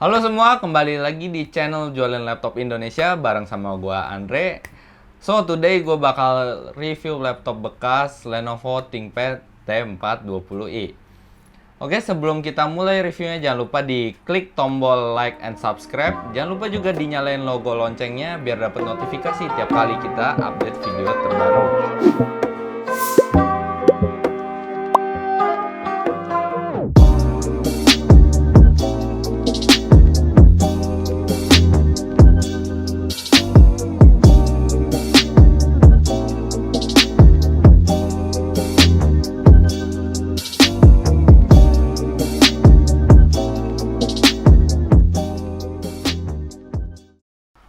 Halo semua, kembali lagi di channel Jualan Laptop Indonesia bareng sama gua Andre. So, today gue bakal review laptop bekas Lenovo ThinkPad T420i. Oke, sebelum kita mulai reviewnya jangan lupa di klik tombol like and subscribe. Jangan lupa juga dinyalain logo loncengnya biar dapat notifikasi tiap kali kita update video terbaru.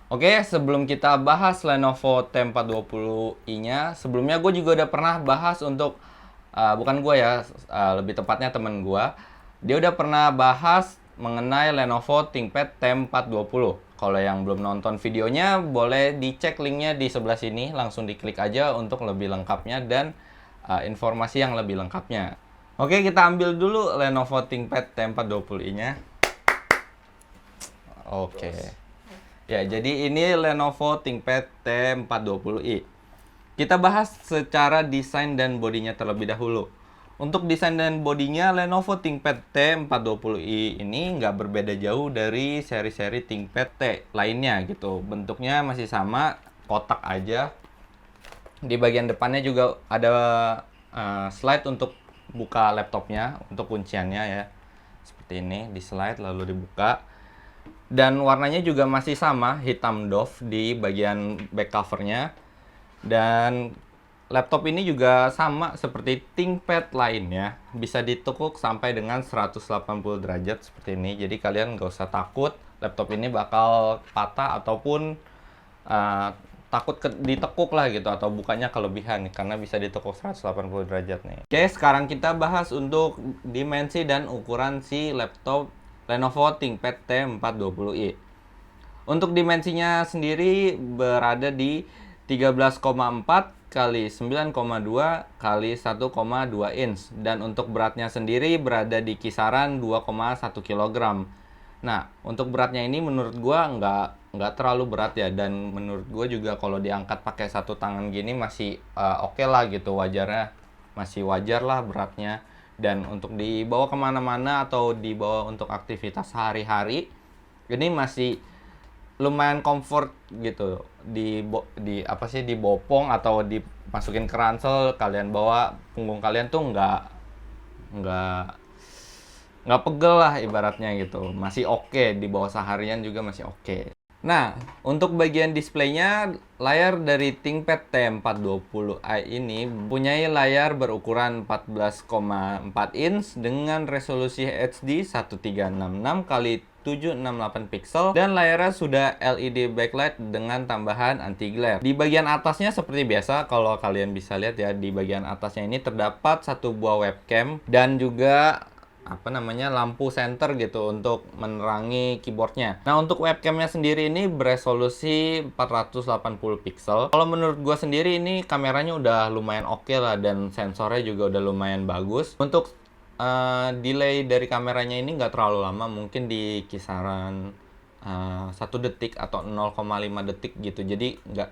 Oke, sebelum kita bahas Lenovo T420i-nya, sebelumnya gue juga udah pernah bahas untuk, bukan gue ya, lebih tepatnya temen gue. Dia udah pernah bahas mengenai Lenovo ThinkPad T420. Kalau yang belum nonton videonya, boleh dicek linknya di sebelah sini, langsung diklik aja untuk lebih lengkapnya dan informasi yang lebih lengkapnya. Oke, kita ambil dulu Lenovo ThinkPad T420i-nya. Oke. Ya, jadi ini Lenovo ThinkPad T420i. Kita bahas secara desain dan bodinya terlebih dahulu. Untuk desain dan bodinya, Lenovo ThinkPad T420i ini nggak berbeda jauh dari seri-seri ThinkPad T lainnya gitu. Bentuknya masih sama, kotak aja. Di bagian depannya juga ada slide untuk buka laptopnya, untuk kunciannya ya. Seperti ini, di slide lalu dibuka. Dan warnanya juga masih sama, hitam doff di bagian back covernya. Dan laptop ini juga sama seperti ThinkPad lainnya, bisa ditekuk sampai dengan 180 derajat seperti ini. Jadi kalian nggak usah takut laptop ini bakal patah ataupun takut ditekuk lah gitu, atau bukannya kelebihan karena bisa ditekuk 180 derajat nih. Oke, sekarang kita bahas untuk dimensi dan ukuran si laptop Lenovo ThinkPad T420i. Untuk dimensinya sendiri berada di 13,4 kali 9,2 kali 1,2 inch, dan untuk beratnya sendiri berada di kisaran 2,1 kg. Nah, untuk beratnya ini menurut gua nggak terlalu berat ya, dan menurut gua juga kalau diangkat pakai satu tangan gini masih oke lah gitu, masih wajar lah beratnya. Dan untuk dibawa kemana-mana atau dibawa untuk aktivitas sehari-hari, ini masih lumayan comfort gitu. Dibopong atau dimasukin ke ransel, kalian bawa, punggung kalian tuh nggak pegel lah ibaratnya gitu. Masih oke, dibawa seharian juga masih oke. Nah, untuk bagian displaynya, layar dari ThinkPad T420i ini mempunyai layar berukuran 14,4 inch dengan resolusi HD 1366 x 768 pixel, dan layarnya sudah LED backlight dengan tambahan anti glare. Di bagian atasnya seperti biasa, kalau kalian bisa lihat ya, di bagian atasnya ini terdapat satu buah webcam dan juga lampu center gitu untuk menerangi keyboardnya. Nah, untuk webcamnya sendiri ini beresolusi 480 pixel. Kalau menurut gua sendiri ini kameranya udah lumayan oke lah, dan sensornya juga udah lumayan bagus. Untuk delay dari kameranya ini nggak terlalu lama, mungkin di kisaran 1 detik atau 0,5 detik gitu. Jadi nggak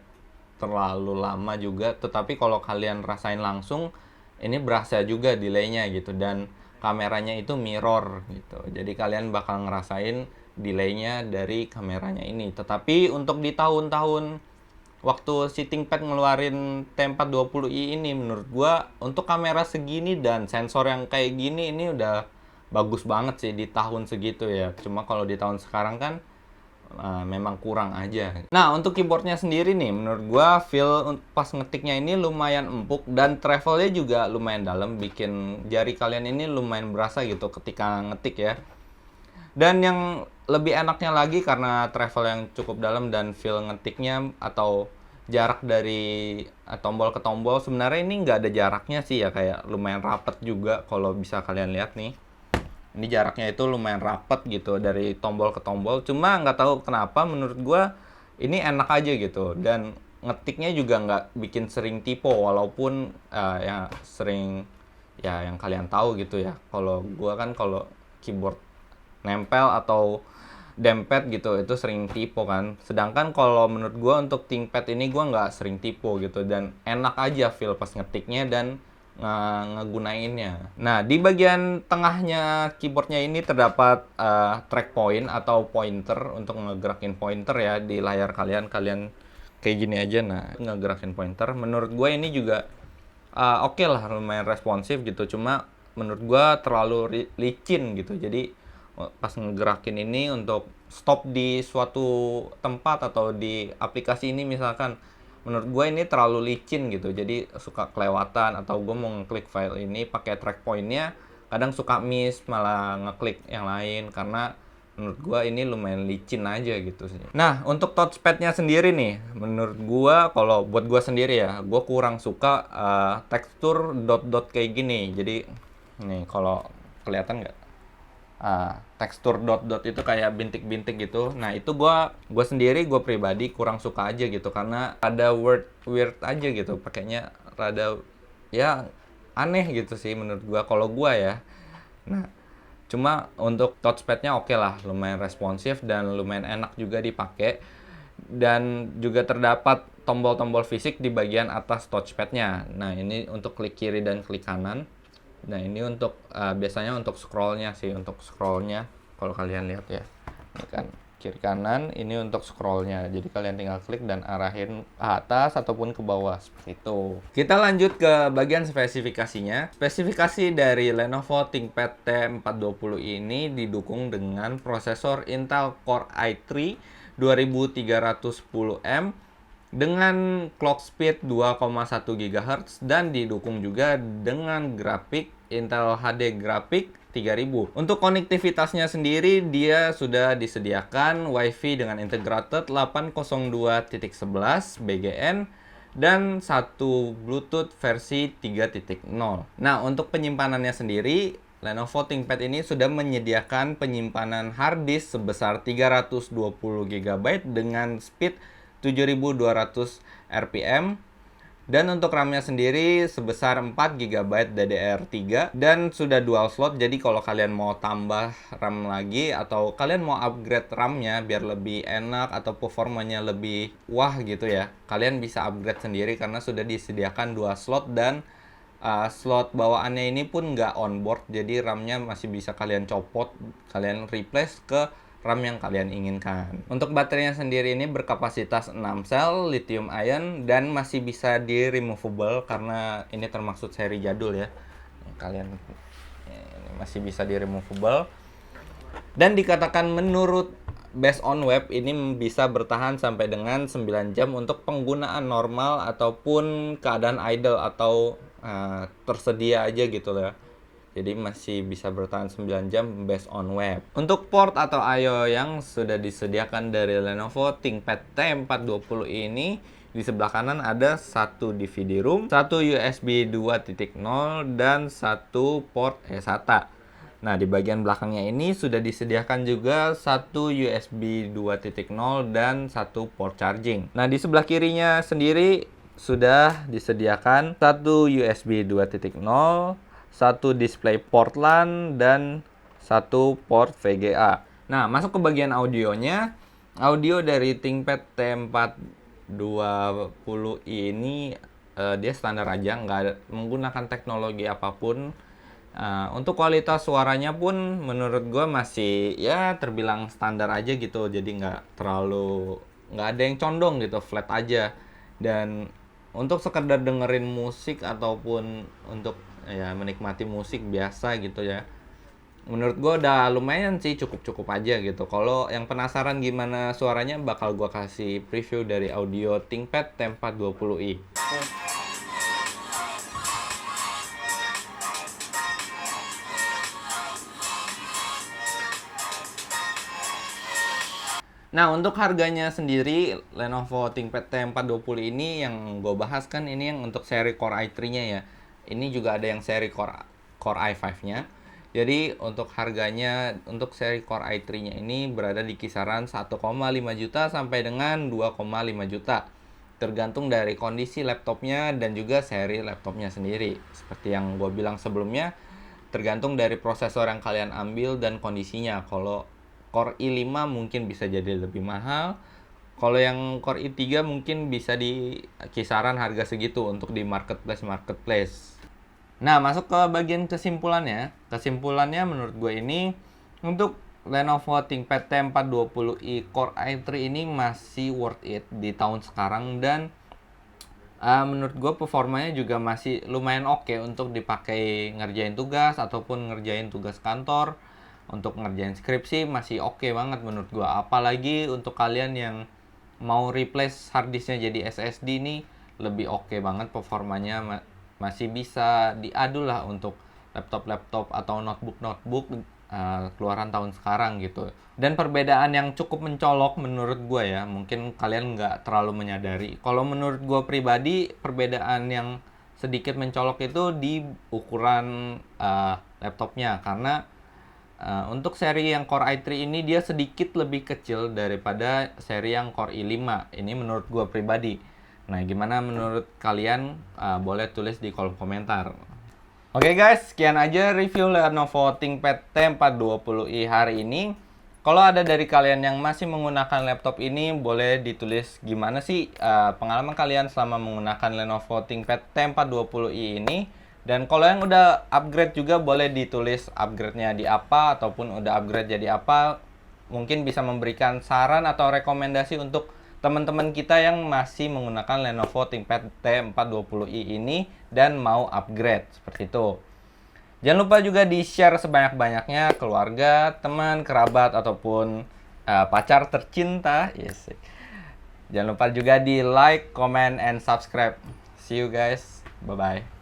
terlalu lama juga, tetapi kalau kalian rasain langsung ini berasa juga delaynya gitu, dan kameranya itu mirror gitu. Jadi kalian bakal ngerasain delaynya dari kameranya ini. Tetapi untuk di tahun-tahun waktu si ThinkPad ngeluarin T420i ini, menurut gua untuk kamera segini dan sensor yang kayak gini ini udah bagus banget sih di tahun segitu ya. Cuma kalau di tahun sekarang kan memang kurang aja. Nah, untuk keyboardnya sendiri nih, menurut gua feel pas ngetiknya ini lumayan empuk, dan travelnya juga lumayan dalam, bikin jari kalian ini lumayan berasa gitu ketika ngetik ya. Dan yang lebih enaknya lagi, karena travel yang cukup dalam dan feel ngetiknya atau jarak dari tombol ke tombol, sebenarnya ini nggak ada jaraknya sih ya, kayak lumayan rapet juga kalau bisa kalian lihat nih. Ini jaraknya itu lumayan rapet gitu dari tombol ke tombol. Cuma nggak tahu kenapa menurut gua ini enak aja gitu. Dan ngetiknya juga nggak bikin sering typo, walaupun ya sering ya yang kalian tahu gitu ya. Kalau gua kan kalau keyboard nempel atau dempet gitu itu sering tipe kan. Sedangkan kalau menurut gue untuk ThinkPad ini gue nggak sering tipe gitu, dan enak aja feel pas ngetiknya dan ngegunainnya. Nah, di bagian tengahnya keyboardnya ini terdapat track point atau pointer untuk ngegerakin pointer ya di layar kalian. Kalian kayak gini aja, nah ngegerakin pointer. Menurut gue ini juga oke lah, lumayan responsif gitu. Cuma menurut gue terlalu licin gitu. Jadi pas ngegerakin ini untuk stop di suatu tempat atau di aplikasi ini misalkan, menurut gue ini terlalu licin gitu, jadi suka kelewatan, atau gue mau ngeklik file ini pakai track pointnya kadang suka miss malah ngeklik yang lain karena menurut gue ini lumayan licin aja gitu sih. Nah, untuk touchpadnya sendiri nih, menurut gue kalau buat gue sendiri ya, gue kurang suka tekstur dot-dot kayak gini. Jadi nih kalau kelihatan nggak? Tekstur dot-dot itu kayak bintik-bintik gitu. Nah, itu gue sendiri, gue pribadi kurang suka aja gitu karena ada weird aja gitu, pakainya rada ya aneh gitu sih menurut gue kalau gue ya. Nah, cuma untuk touchpadnya oke lah, lumayan responsif dan lumayan enak juga dipakai, dan juga terdapat tombol-tombol fisik di bagian atas touchpadnya. Nah, ini untuk klik kiri dan klik kanan. Nah, ini untuk biasanya untuk scrollnya sih, untuk scrollnya kalau kalian lihat ya, ini kan kiri kanan, ini untuk scrollnya. Jadi kalian tinggal klik dan arahin ke atas ataupun ke bawah seperti itu. Kita lanjut ke bagian spesifikasinya. Spesifikasi dari Lenovo ThinkPad T420 ini didukung dengan prosesor Intel Core i3 2310M dengan clock speed 2,1 GHz dan didukung juga dengan grafik Intel HD Graphics 3000. Untuk konektivitasnya sendiri dia sudah disediakan WiFi dengan integrated 802.11 BGN dan satu Bluetooth versi 3.0. Nah, untuk penyimpanannya sendiri, Lenovo ThinkPad ini sudah menyediakan penyimpanan hard disk sebesar 320 GB dengan speed 7200 RPM, dan untuk RAM-nya sendiri sebesar 4 GB DDR3 dan sudah dual slot. Jadi kalau kalian mau tambah RAM lagi atau kalian mau upgrade RAM-nya biar lebih enak atau performanya lebih wah gitu ya, kalian bisa upgrade sendiri karena sudah disediakan dual slot, dan slot bawaannya ini pun nggak onboard, jadi RAM-nya masih bisa kalian copot, kalian replace ke RAM yang kalian inginkan. Untuk baterainya sendiri ini berkapasitas 6 sel lithium ion dan masih bisa di removable karena ini termasuk seri jadul ya. Kalian ini masih bisa di removable. Dan dikatakan menurut based on web ini bisa bertahan sampai dengan 9 jam untuk penggunaan normal ataupun keadaan idle atau tersedia aja gitu ya. Jadi masih bisa bertahan 9 jam based on web. Untuk port atau I/O yang sudah disediakan dari Lenovo ThinkPad T420 ini, di sebelah kanan ada satu DVD room, satu USB 2.0 dan satu port eSATA. Nah, di bagian belakangnya ini sudah disediakan juga satu USB 2.0 dan satu port charging. Nah, di sebelah kirinya sendiri sudah disediakan satu USB 2.0, satu display port LAN, dan satu port VGA. Nah, masuk ke bagian audionya. Audio dari ThinkPad T420 ini dia standar aja, nggak menggunakan teknologi apapun. Untuk kualitas suaranya pun menurut gue masih ya terbilang standar aja gitu. Jadi nggak ada yang condong gitu, flat aja. Dan untuk sekedar dengerin musik ataupun untuk ya menikmati musik biasa gitu ya, menurut gue udah lumayan sih, cukup aja gitu. Kalau yang penasaran gimana suaranya, bakal gue kasih preview dari audio ThinkPad T420i. Nah, untuk harganya sendiri, Lenovo ThinkPad T420 ini yang gue bahas kan ini yang untuk seri Core i3-nya ya. Ini juga ada yang seri Core i5-nya. Jadi untuk harganya untuk seri Core i3-nya ini berada di kisaran 1,5 juta sampai dengan 2,5 juta. Tergantung dari kondisi laptopnya dan juga seri laptopnya sendiri. Seperti yang gue bilang sebelumnya, tergantung dari prosesor yang kalian ambil dan kondisinya. Kalau Core i5 mungkin bisa jadi lebih mahal. Kalau yang Core i3 mungkin bisa di kisaran harga segitu untuk di marketplace. Nah, masuk ke bagian kesimpulannya. Kesimpulannya menurut gue ini, untuk Lenovo ThinkPad T420i Core i3 ini masih worth it di tahun sekarang, dan menurut gue performanya juga masih lumayan oke untuk dipakai ngerjain tugas ataupun ngerjain tugas kantor. Untuk ngerjain skripsi masih oke banget menurut gue. Apalagi untuk kalian yang mau replace harddisknya jadi SSD nih, lebih oke banget performanya. Masih bisa diadu lah untuk laptop atau notebook keluaran tahun sekarang gitu. Dan perbedaan yang cukup mencolok menurut gue ya, mungkin kalian nggak terlalu menyadari. Kalau menurut gue pribadi, perbedaan yang sedikit mencolok itu di ukuran laptopnya, karena untuk seri yang Core i3 ini dia sedikit lebih kecil daripada seri yang Core i5. Ini menurut gue pribadi. Nah, gimana menurut kalian? Boleh tulis di kolom komentar. Oke guys, sekian aja review Lenovo ThinkPad T420i hari ini. Kalau ada dari kalian yang masih menggunakan laptop ini, boleh ditulis gimana sih pengalaman kalian selama menggunakan Lenovo ThinkPad T420i ini. Dan kalau yang udah upgrade juga boleh ditulis upgrade-nya di apa, ataupun udah upgrade jadi apa. Mungkin bisa memberikan saran atau rekomendasi untuk teman-teman kita yang masih menggunakan Lenovo ThinkPad T420i ini dan mau upgrade seperti itu. Jangan lupa juga di-share sebanyak-banyaknya keluarga, teman, kerabat, ataupun pacar tercinta. Yes. Jangan lupa juga di like, comment, and subscribe. See you guys. Bye-bye.